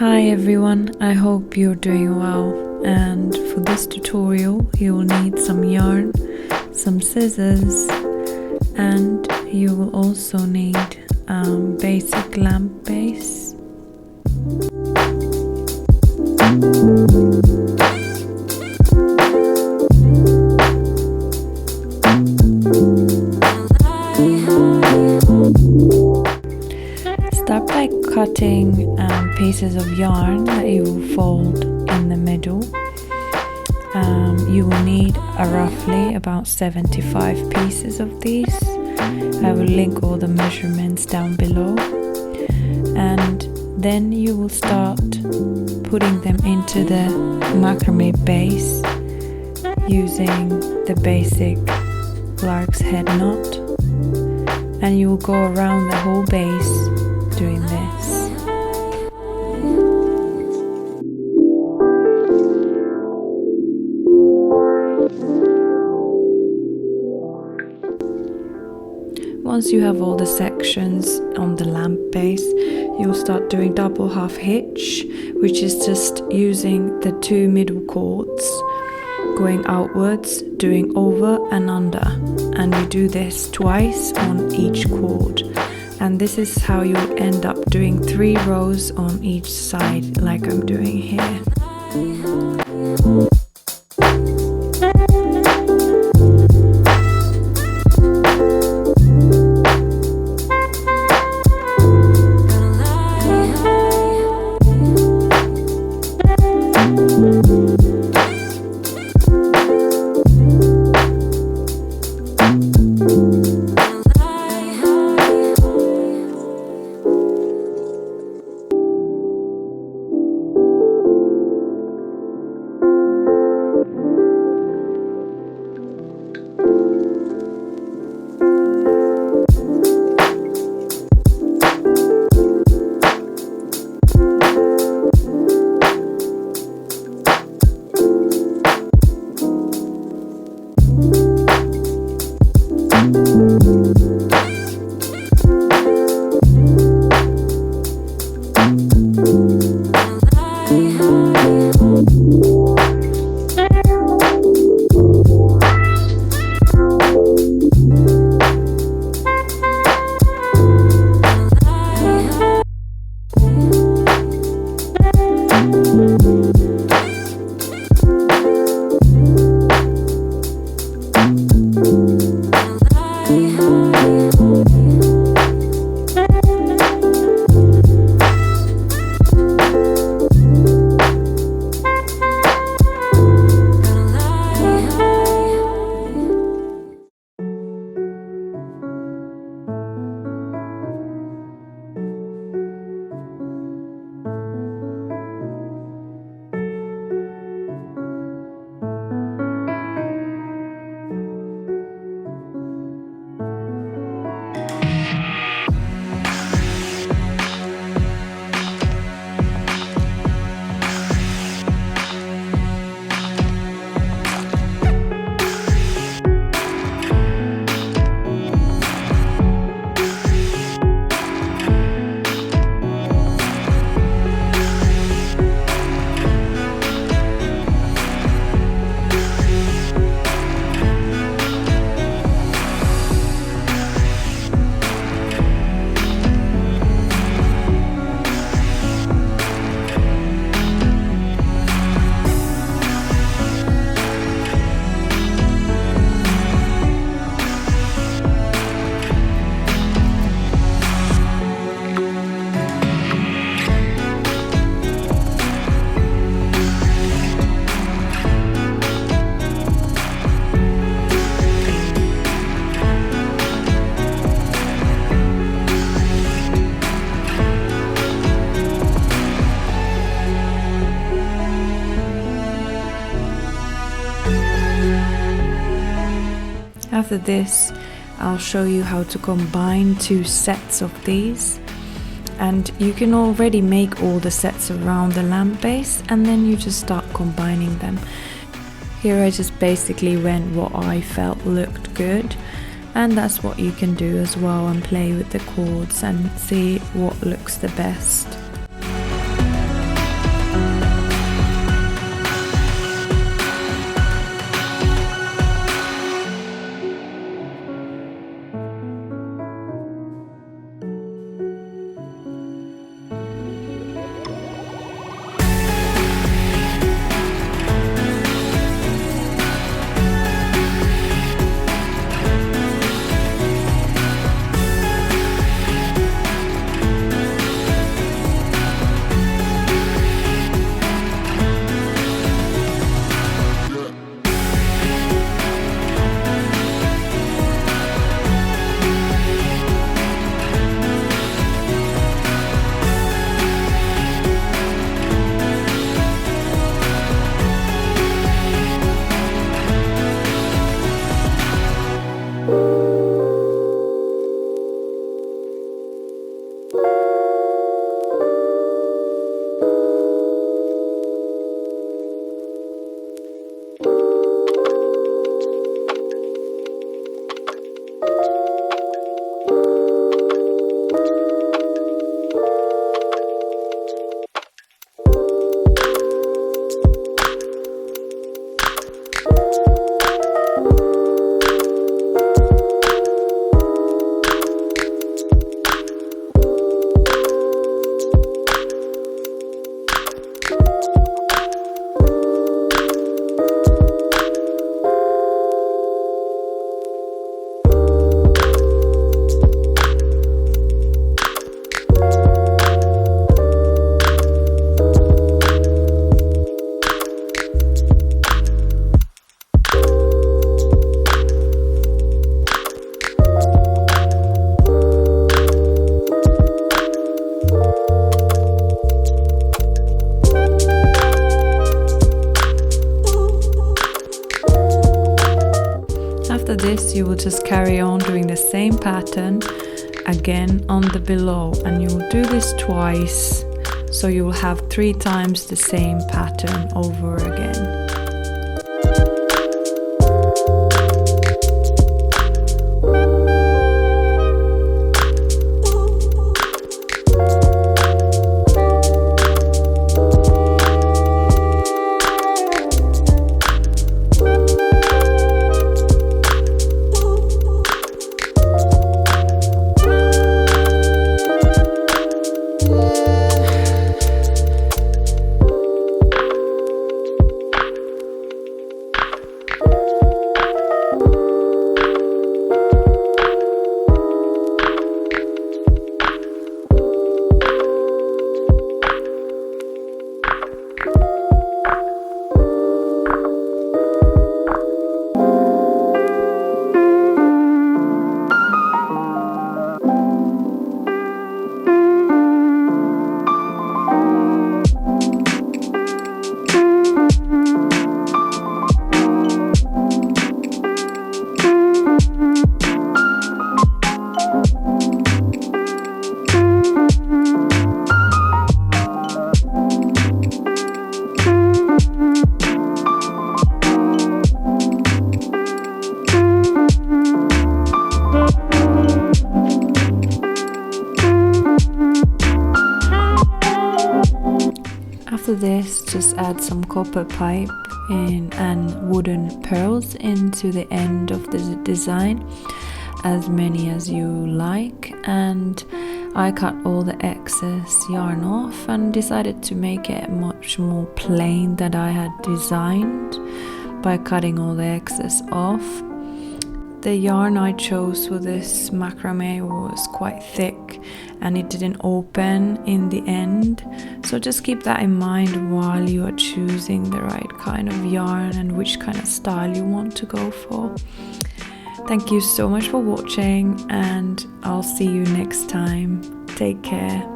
Hi everyone, I hope you're doing well, and for this tutorial you will need some yarn, some scissors, and you will also need basic lamp base. Start by cutting pieces of yarn that you will fold in the middle. You will need roughly about 75 pieces of these. I will link all the measurements down below. And then you will start putting them into the macrame base using the basic lark's head knot. And you will go around the whole base doing this. Once you have all the sections on the lamp base, you'll start doing double half hitch, which is just using the two middle cords, going outwards, doing over and under, and you do this twice on each cord. And this is how you end up doing 3 rows on each side, like I'm doing here. After this, I'll show you how to combine 2 sets of these, and you can already make all the sets around the lamp base and then you just start combining them. Here I just basically went what I felt looked good, and that's what you can do as well, and play with the cords and see what looks the best. After this, you will just carry on doing the same pattern again on the below, and you will do this twice, so you will have 3 times the same pattern over again. After this, just add some copper pipe and wooden pearls into the end of the design, as many as you like, and I cut all the excess yarn off and decided to make it much more plain than I had designed by cutting all the excess off. The yarn I chose for this macrame was quite thick and it didn't open in the end, so just keep that in mind while you are choosing the right kind of yarn and which kind of style you want to go for. Thank you so much for watching, and I'll see you next time. Take care.